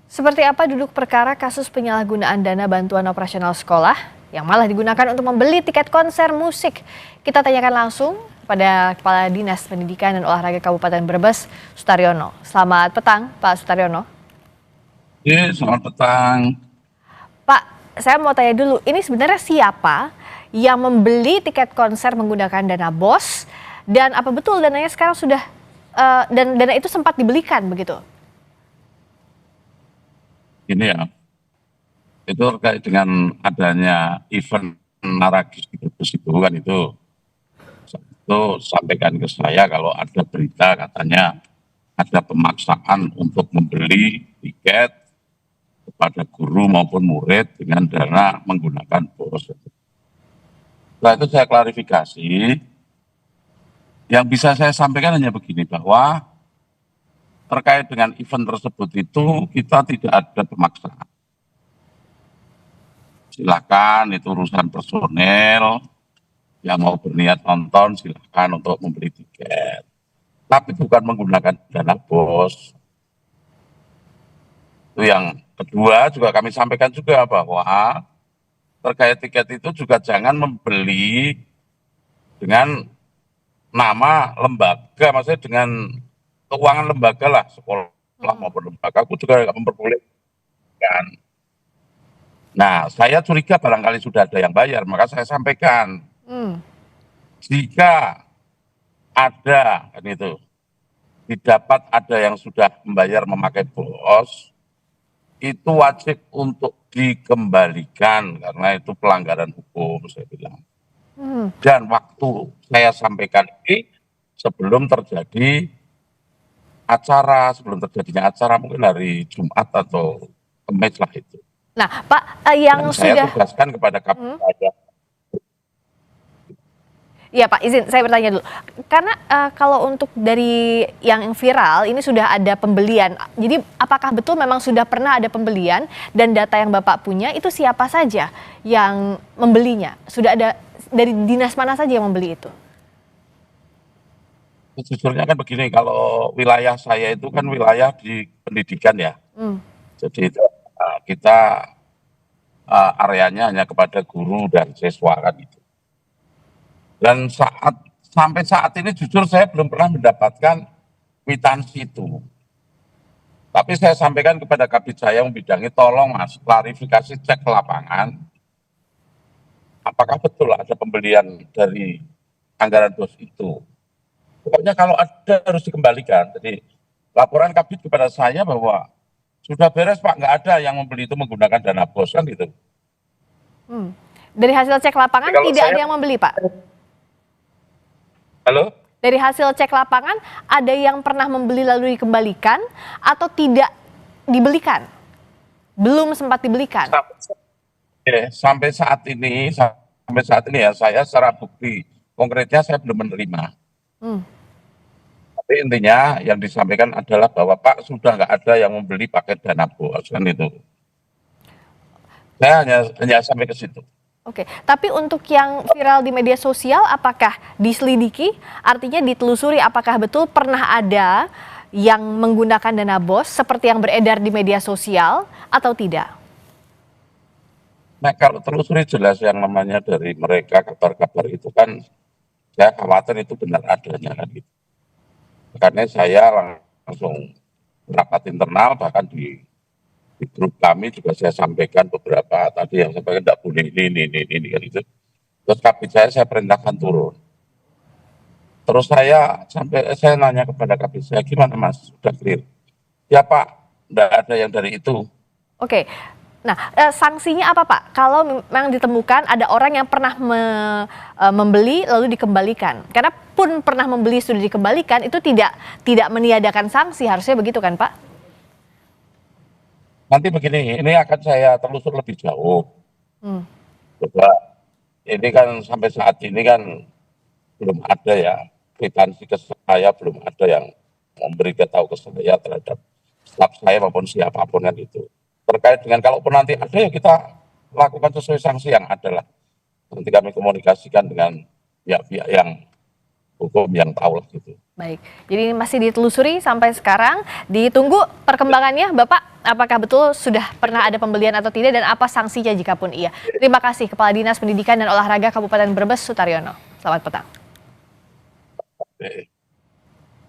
Seperti apa duduk perkara kasus penyalahgunaan dana bantuan operasional sekolah yang malah digunakan untuk membeli tiket konser musik? Kita tanyakan langsung pada Kepala Dinas Pendidikan dan Olahraga Kabupaten Brebes, Sutaryono. Selamat petang, Pak Sutaryono. Selamat petang. Pak, saya mau tanya dulu, ini sebenarnya siapa yang membeli tiket konser menggunakan dana BOS dan apa betul dananya sekarang sudah dan dana itu sempat dibelikan begitu? Ini ya, itu terkait dengan adanya event Naragis di Brebes itu kan itu sampaikan ke saya kalau ada berita katanya ada pemaksaan untuk membeli tiket kepada guru maupun murid dengan dana menggunakan BOS. Setelah itu saya klarifikasi, yang bisa saya sampaikan hanya begini bahwa terkait dengan event tersebut itu kita tidak ada pemaksaan. Silakan itu urusan personel, yang mau berniat nonton silakan untuk membeli tiket. Tapi bukan menggunakan dana BOS. Itu yang kedua juga kami sampaikan juga bahwa terkait tiket itu juga jangan membeli dengan nama lembaga, maksudnya dengan keuangan lembaga lah, sekolah maupun lembaga. Aku juga nggak memperbolehkan. Nah, saya curiga barangkali sudah ada yang bayar, maka saya sampaikan jika ada kan itu didapat ada yang sudah membayar memakai BOS, itu wajib untuk dikembalikan karena itu pelanggaran hukum, saya bilang. Dan waktu saya sampaikan ini sebelum terjadi acara, sebelum terjadinya acara mungkin hari Jumat atau Kamis lah itu. Nah, Pak, yang Dan saya sudah tugaskan kepada KPK. Iya Pak, izin saya bertanya dulu. Karena kalau untuk dari yang viral ini sudah ada pembelian. Jadi apakah betul memang sudah pernah ada pembelian dan data yang Bapak punya itu siapa saja yang membelinya? Sudah ada dari dinas mana saja yang membeli itu? Sejujurnya kan begini, kalau wilayah saya itu kan wilayah di pendidikan ya. Jadi itu, kita areanya hanya kepada guru dan siswa kan itu. Dan sampai saat ini jujur saya belum pernah mendapatkan kwitansi itu. Tapi saya sampaikan kepada Kabid saya yang membidangi, tolong Mas, klarifikasi cek ke lapangan. Apakah betul ada pembelian dari anggaran BOS itu? Pokoknya kalau ada harus dikembalikan. Jadi laporan Kabid kepada saya bahwa sudah beres Pak, nggak ada yang membeli itu menggunakan dana BOS kan gitu. Dari hasil cek lapangan tidak ada yang membeli Pak? Halo? Dari hasil cek lapangan ada yang pernah membeli lalu dikembalikan atau tidak dibelikan? Belum sempat dibelikan? Sampai saat ini ya saya secara bukti konkretnya saya belum menerima. Tapi intinya yang disampaikan adalah bahwa Pak sudah nggak ada yang membeli pakai dana BOS kan itu. Saya hanya sampai ke situ. Oke, tapi untuk yang viral di media sosial apakah diselidiki? Artinya ditelusuri apakah betul pernah ada yang menggunakan dana BOS seperti yang beredar di media sosial atau tidak? Nah kalau telusuri jelas yang namanya dari mereka kabar-kabar itu kan saya khawatir itu benar adanya kan gitu. Karena saya langsung rapat internal bahkan di grup kami juga saya sampaikan beberapa tadi yang sampaikan tidak boleh ini kan itu. Terus Kabid saya perintahkan turun. Terus saya nanya kepada Kabid saya, gimana Mas, sudah clear? Ya Pak, tidak ada yang dari itu. Oke, nah sanksinya apa Pak? Kalau memang ditemukan ada orang yang pernah membeli lalu dikembalikan. Karena pun pernah membeli sudah dikembalikan itu tidak meniadakan sanksi, harusnya begitu kan Pak? Nanti begini, ini akan saya telusur lebih jauh. Coba, ini kan sampai saat ini kan belum ada ya, kwitansi ke saya belum ada yang memberitahu ke saya terhadap staf saya maupun siapapun kan itu. Terkait dengan kalaupun nanti ada ya kita lakukan sesuai sanksi yang ada lah. Nanti kami komunikasikan dengan pihak-pihak yang hukum yang tahu lah gitu. Baik, jadi ini masih ditelusuri sampai sekarang. Ditunggu perkembangannya, Bapak. Apakah betul sudah pernah ada pembelian atau tidak dan apa sanksinya jika pun iya. Terima kasih Kepala Dinas Pendidikan dan Olahraga Kabupaten Brebes Sutaryono. Selamat petang. Oke.